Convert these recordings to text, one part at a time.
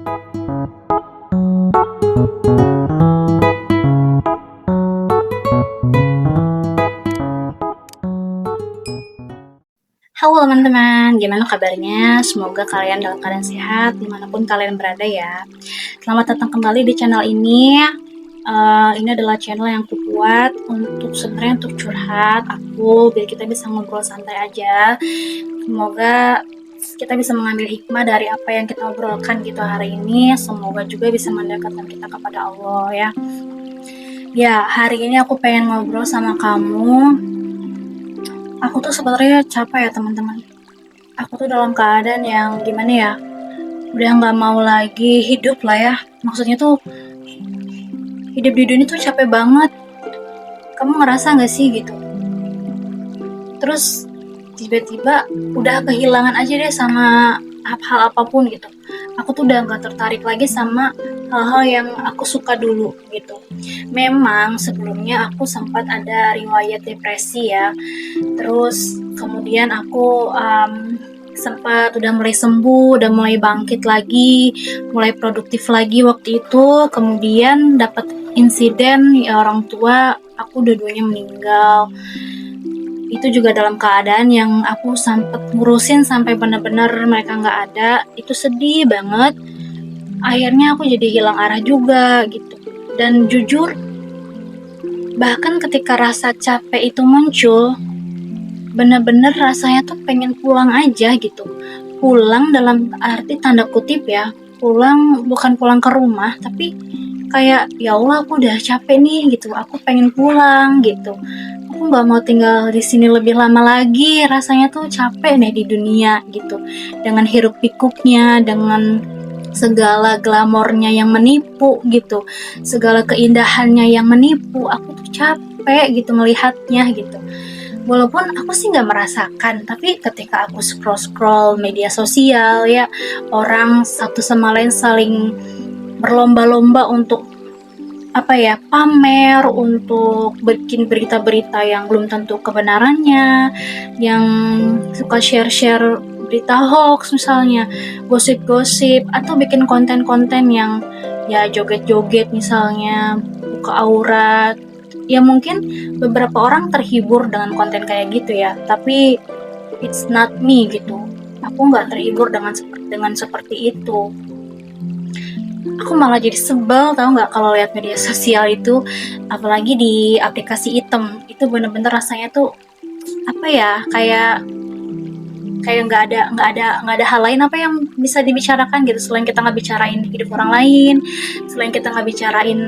Halo teman-teman, gimana kabarnya? Semoga kalian dalam keadaan sehat dimanapun kalian berada ya. Selamat datang kembali di channel ini. Ini adalah channel yang aku buat untuk curhat aku, biar kita bisa ngobrol santai aja. Semoga kita bisa mengambil hikmah dari apa yang kita obrolkan gitu hari ini. Semoga juga bisa mendekatkan kita kepada Allah ya. Ya, hari ini aku pengen ngobrol sama kamu. Aku tuh sebenarnya capek ya teman-teman. Aku tuh dalam keadaan yang gimana ya, udah nggak mau lagi hidup lah ya. Maksudnya tuh hidup di dunia tuh capek banget. Kamu ngerasa nggak sih gitu? Terus tiba-tiba udah kehilangan aja deh sama hal apapun gitu. Aku tuh udah nggak tertarik lagi sama hal-hal yang aku suka dulu gitu. Memang sebelumnya aku sempat ada riwayat depresi ya. Terus kemudian aku sempat udah mulai sembuh, udah mulai bangkit lagi, mulai produktif lagi waktu itu. Kemudian dapat insiden ya, orang tua aku dua-duanya meninggal. Itu juga dalam keadaan yang aku sempet ngurusin sampai benar-benar mereka nggak ada. Itu sedih banget. Akhirnya aku jadi hilang arah juga gitu. Dan jujur, bahkan ketika rasa capek itu muncul, bener-bener rasanya tuh pengen pulang aja gitu. Pulang dalam arti tanda kutip ya, pulang bukan pulang ke rumah, tapi kayak ya Allah aku udah capek nih gitu, aku pengen pulang gitu. Aku nggak mau tinggal di sini lebih lama lagi, rasanya tuh capek deh di dunia gitu. Dengan hiruk pikuknya, dengan segala glamornya yang menipu gitu, segala keindahannya yang menipu, aku tuh capek gitu melihatnya gitu. Walaupun aku sih nggak merasakan, tapi ketika aku scroll-scroll media sosial ya, orang satu sama lain saling berlomba-lomba untuk apa ya, pamer, untuk bikin berita-berita yang belum tentu kebenarannya, yang suka share-share berita hoax misalnya, gosip-gosip, atau bikin konten-konten yang ya joget-joget misalnya, buka aurat. Ya mungkin beberapa orang terhibur dengan konten kayak gitu ya, tapi it's not me gitu. Aku nggak terhibur dengan seperti itu. Aku malah jadi sebel tau nggak kalau lihat media sosial itu, apalagi di aplikasi item itu bener-bener rasanya tuh apa ya, kayak kayak nggak ada hal lain apa yang bisa dibicarakan gitu selain kita nggak bicarain hidup orang lain, selain kita nggak bicarain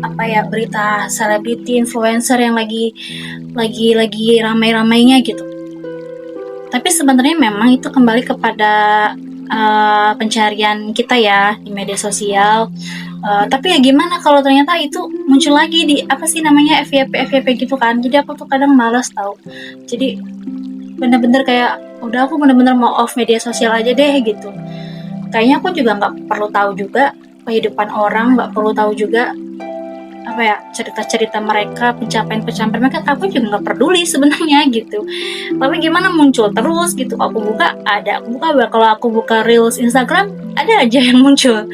apa ya, berita selebriti influencer yang lagi ramai-ramainya gitu. Tapi sebenarnya memang itu kembali kepada pencarian kita ya di media sosial. Tapi ya gimana kalau ternyata itu muncul lagi di apa sih namanya, FYP gitu kan. Jadi aku tuh kadang malas tahu. Jadi bener-bener kayak udah, aku bener-bener mau off media sosial aja deh gitu. Kayaknya aku juga nggak perlu tahu juga kehidupan orang, nggak perlu tahu juga apa ya, cerita-cerita mereka, pencapaian-pencapaian mereka. Aku juga nggak peduli sebenarnya gitu. Tapi gimana muncul terus gitu. Kalau aku buka reels Instagram ada aja yang muncul.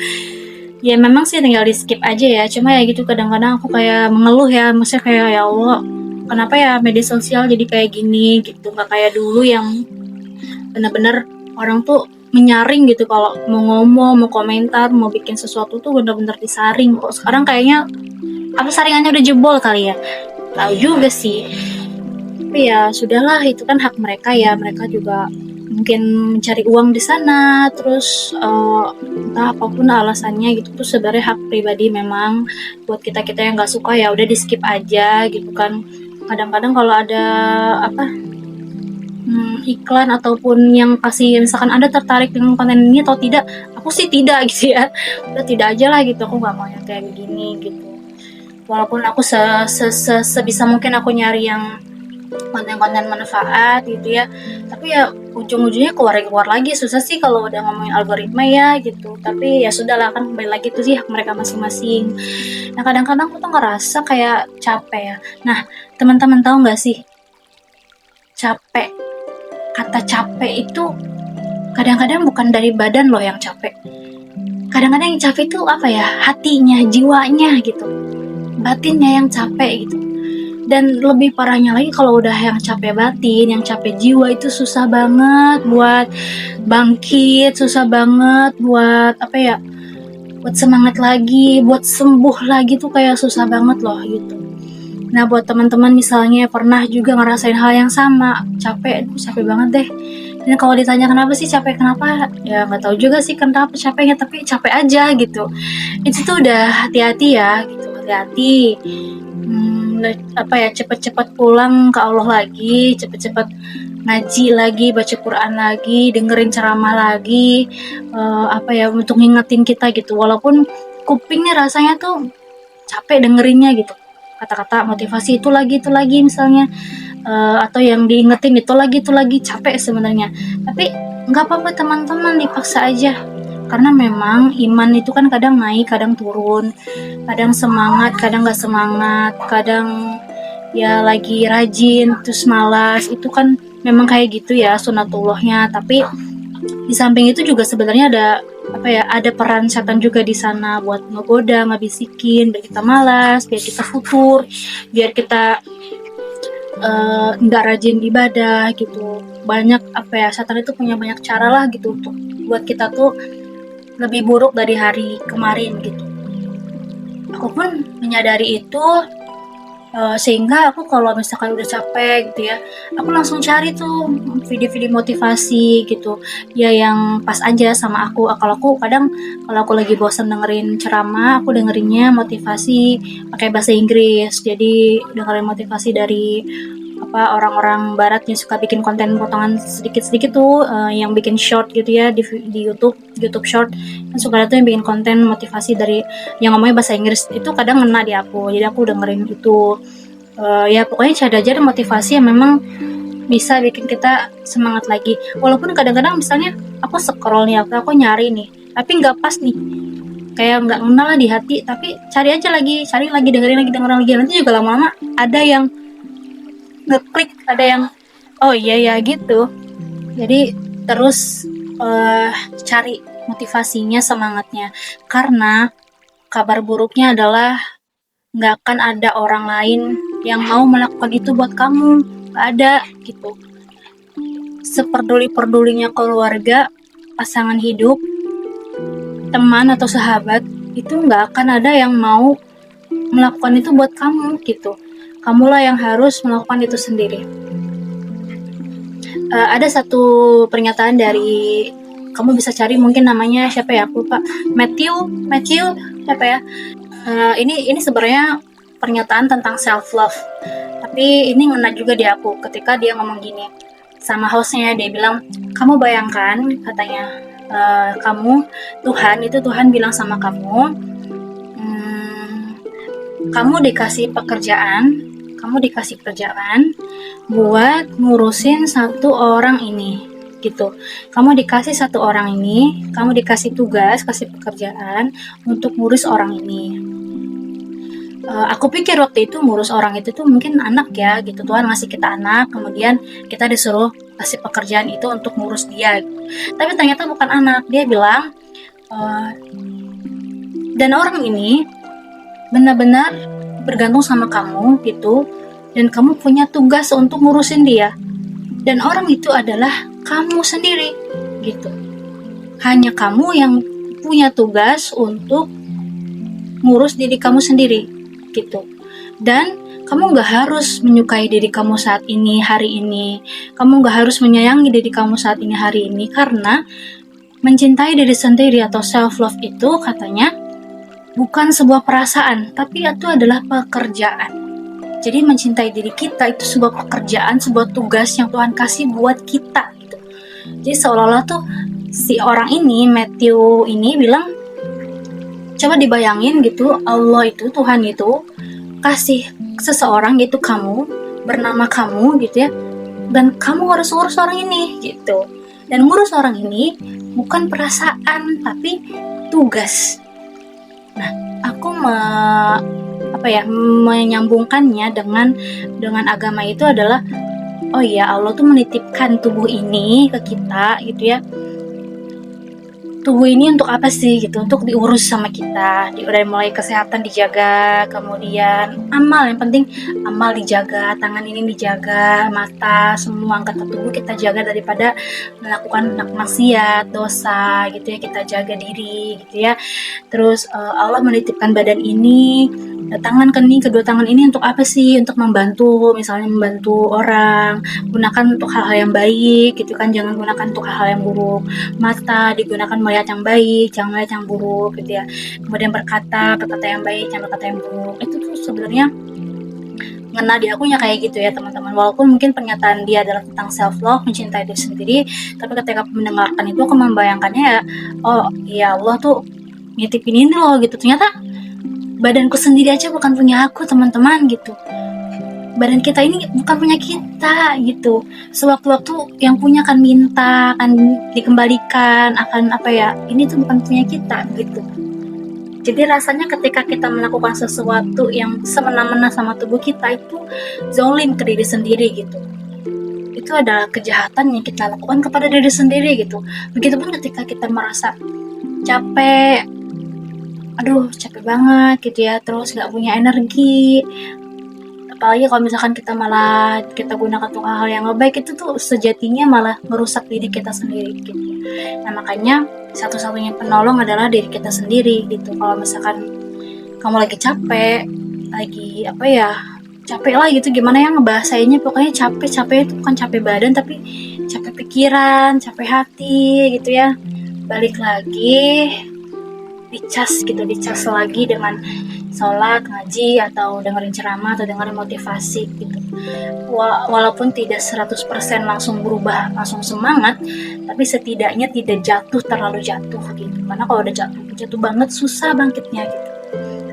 Ya memang sih tinggal di skip aja ya. Cuma ya gitu, kadang-kadang aku kayak mengeluh ya, maksudnya kayak ya Allah, kenapa ya media sosial jadi kayak gini gitu, nggak kayak dulu yang benar-benar orang tuh menyaring gitu, kalau mau ngomong, mau komentar, mau bikin sesuatu tuh benar-benar disaring. Kok sekarang kayaknya apa, saringannya udah jebol kali ya, tahu juga sih. Tapi ya sudahlah, itu kan hak mereka ya, mereka juga mungkin mencari uang di sana. Terus entah apapun alasannya gitu, tuh sebenarnya hak pribadi memang. Buat kita kita yang nggak suka ya udah di skip aja gitu kan. Kadang-kadang kalau ada apa, iklan ataupun yang kasih misalkan Anda tertarik dengan konten ini atau tidak, aku sih tidak gitu ya, udah tidak aja lah gitu, aku nggak mau yang kayak begini gitu. Walaupun aku sebisa mungkin aku nyari yang konten-konten manfaat gitu ya, tapi ya ujung-ujungnya keluar lagi. Susah sih kalau udah ngomongin algoritma ya gitu, tapi ya sudahlah, kan kembali lagi tuh sih hak mereka masing-masing. Nah kadang-kadang aku tuh ngerasa kayak capek ya. Nah teman-teman tahu nggak sih, capek, kata capek itu kadang-kadang bukan dari badan loh yang capek, kadang-kadang yang capek itu apa ya, hatinya, jiwanya gitu, batinnya yang capek gitu. Dan lebih parahnya lagi kalau udah yang capek batin, yang capek jiwa itu susah banget buat bangkit, susah banget buat apa ya, buat semangat lagi, buat sembuh lagi tuh kayak susah banget loh gitu. Nah, buat teman-teman misalnya pernah juga ngerasain hal yang sama, capek, capek banget deh. Dan kalau ditanya kenapa sih capek, kenapa? Ya nggak tahu juga sih kenapa capeknya, tapi capek aja gitu. Itu tuh udah hati-hati ya, gitu, hati-hati. Apa ya, cepet-cepet pulang ke Allah lagi, cepet-cepet ngaji lagi, baca Quran lagi, dengerin ceramah lagi, apa ya, untuk ngingetin kita gitu. Walaupun kupingnya rasanya tuh capek dengerinnya gitu, kata-kata motivasi itu lagi misalnya, atau yang diingetin itu lagi capek sebenarnya, tapi nggak apa-apa teman-teman, dipaksa aja, karena memang iman itu kan kadang naik kadang turun, kadang semangat kadang nggak semangat, kadang ya lagi rajin terus malas, itu kan memang kayak gitu ya sunatullahnya. Tapi di samping itu juga sebenarnya ada apa ya, ada peran setan juga di sana buat ngegoda, ngebisikin biar kita malas, biar kita futur, biar kita nggak rajin ibadah gitu. Banyak apa ya, setan itu punya banyak cara lah gitu untuk buat kita tuh lebih buruk dari hari kemarin gitu. Aku pun menyadari itu, sehingga aku kalau misalkan udah capek gitu ya, aku langsung cari tuh video-video motivasi gitu, ya yang pas aja sama aku. Kalau aku kadang, kalau aku lagi bosan dengerin ceramah, aku dengerinnya motivasi pakai bahasa Inggris. Jadi dengerin motivasi dari apa, orang-orang barat yang suka bikin konten potongan sedikit-sedikit tuh, yang bikin short gitu ya di YouTube short, kan suka ada tuh yang bikin konten motivasi dari yang ngomongnya bahasa Inggris, itu kadang ngena di aku, jadi aku dengerin itu. Ya pokoknya cari aja motivasi yang memang bisa bikin kita semangat lagi. Walaupun kadang-kadang misalnya aku scroll nih, aku nyari nih, tapi nggak pas nih, kayak nggak ngena lah di hati, tapi cari lagi, dengerin lagi, nanti juga lama-lama ada yang ngeklik, ada yang oh iya ya gitu. Jadi terus cari motivasinya, semangatnya, karena kabar buruknya adalah nggak akan ada orang lain yang mau melakukan itu buat kamu, nggak ada gitu. Seperduli-perdulinya keluarga, pasangan hidup, teman atau sahabat, itu nggak akan ada yang mau melakukan itu buat kamu gitu. Kamulah yang harus melakukan itu sendiri. Ada satu pernyataan dari, kamu bisa cari mungkin namanya siapa ya, aku lupa, Matthew siapa ya. Ini sebenarnya pernyataan tentang self love, tapi ini ngena juga di aku ketika dia ngomong gini sama hostnya. Dia bilang, kamu bayangkan, katanya, Tuhan bilang sama kamu, kamu dikasih kerjaan buat ngurusin satu orang ini gitu. Kamu dikasih satu orang ini, kamu dikasih tugas, kasih pekerjaan untuk ngurus orang ini. Aku pikir waktu itu ngurus orang itu tuh mungkin anak ya gitu, Tuhan ngasih kita anak, kemudian kita disuruh kasih pekerjaan itu untuk ngurus dia gitu. Tapi ternyata bukan anak. Dia bilang, dan orang ini benar-benar bergantung sama kamu gitu, dan kamu punya tugas untuk ngurusin dia, dan orang itu adalah kamu sendiri gitu. Hanya kamu yang punya tugas untuk ngurus diri kamu sendiri gitu. Dan kamu gak harus menyukai diri kamu saat ini, hari ini. Kamu gak harus menyayangi diri kamu saat ini, hari ini, karena mencintai diri sendiri atau self love itu katanya bukan sebuah perasaan, tapi itu adalah pekerjaan. Jadi mencintai diri kita itu sebuah pekerjaan, sebuah tugas yang Tuhan kasih buat kita gitu. Jadi seolah-olah tuh si orang ini, Matthew ini bilang, coba dibayangin gitu, Allah itu, Tuhan itu kasih seseorang gitu, kamu, bernama kamu gitu ya, dan kamu harus ngurus orang ini gitu. Dan ngurus orang ini bukan perasaan, tapi tugas. Nah, aku menyambungkannya dengan agama itu adalah, oh iya, Allah tuh menitipkan tubuh ini ke kita gitu ya, tubuh ini untuk apa sih gitu, untuk diurus sama kita, dari mulai kesehatan dijaga, kemudian amal, yang penting amal dijaga, tangan ini dijaga, mata, semua anggota tubuh kita jaga daripada melakukan maksiat, dosa gitu ya, kita jaga diri gitu ya. Terus Allah menitipkan badan ini, kedua tangan ini untuk apa sih? Untuk membantu, misalnya membantu orang, gunakan untuk hal-hal yang baik gitu kan, jangan gunakan untuk hal-hal yang buruk. Mata digunakan melihat yang baik, jangan melihat yang buruk gitu ya. Kemudian berkata yang baik, jangan berkata yang buruk. Itu tuh sebenarnya ngena di akunya kayak gitu ya teman-teman. Walaupun mungkin pernyataan dia adalah tentang self love, mencintai diri sendiri, tapi ketika mendengarkan itu aku membayangkannya ya, oh ya Allah tuh nitipin ini loh gitu. Ternyata badanku sendiri aja bukan punya aku teman-teman gitu. Badan kita ini bukan punya kita gitu. Sewaktu-waktu yang punya akan minta, akan dikembalikan, akan apa ya, ini tuh bukan punya kita gitu. Jadi rasanya ketika kita melakukan sesuatu yang semena-mena sama tubuh kita, itu zalim ke diri sendiri gitu. Itu adalah kejahatan yang kita lakukan kepada diri sendiri gitu. Begitupun ketika kita merasa capek, aduh capek banget gitu ya, terus gak punya energi, apalagi kalau misalkan kita gunakan untuk hal-hal yang baik, itu tuh sejatinya malah merusak diri kita sendiri gitu. Nah makanya satu-satunya penolong adalah diri kita sendiri gitu. Kalau misalkan kamu lagi capek, lagi apa ya, capek lah gitu, gimana ya ngebahasainnya, pokoknya capek itu bukan capek badan, tapi capek pikiran, capek hati gitu ya. Balik lagi, dicas lagi dengan sholat, ngaji, atau dengerin ceramah, atau dengerin motivasi gitu. Walaupun tidak 100% langsung berubah, langsung semangat, tapi setidaknya tidak terlalu jatuh gitu. Karena kalau udah jatuh banget, susah bangkitnya gitu.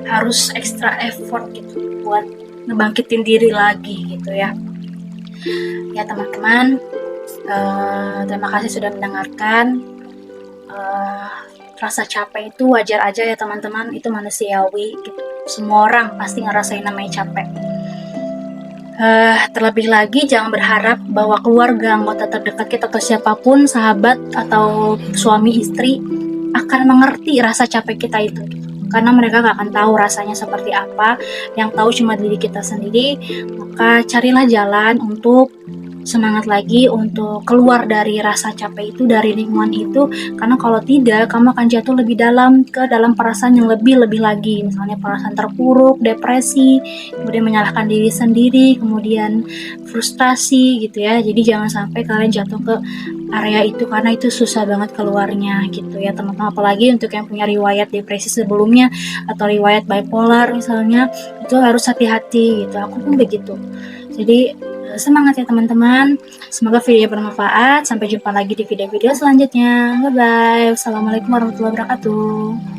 Harus extra effort gitu buat ngebangkitin diri lagi gitu ya. Ya teman-teman, terima kasih sudah mendengarkan. Rasa capek itu wajar aja ya teman-teman, itu manusiawi gitu. Semua orang pasti ngerasain namanya capek. Terlebih lagi jangan berharap bahwa keluarga, anggota terdekat kita, atau siapapun, sahabat atau suami istri akan mengerti rasa capek kita itu gitu. Karena mereka gak akan tahu rasanya seperti apa, yang tahu cuma diri kita sendiri. Maka carilah jalan untuk semangat lagi, untuk keluar dari rasa capek itu, dari lingkungan itu. Karena kalau tidak, kamu akan jatuh lebih dalam ke dalam perasaan yang lebih lagi, misalnya perasaan terpuruk, depresi, kemudian menyalahkan diri sendiri, kemudian frustasi gitu ya. Jadi jangan sampai kalian jatuh ke area itu, karena itu susah banget keluarnya gitu ya teman-teman. Apalagi untuk yang punya riwayat depresi sebelumnya atau riwayat bipolar misalnya, itu harus hati-hati gitu. Aku pun begitu. Jadi semangat ya teman-teman. Semoga video bermanfaat. Sampai jumpa lagi di video-video selanjutnya. Bye bye. Wassalamualaikum warahmatullahi wabarakatuh.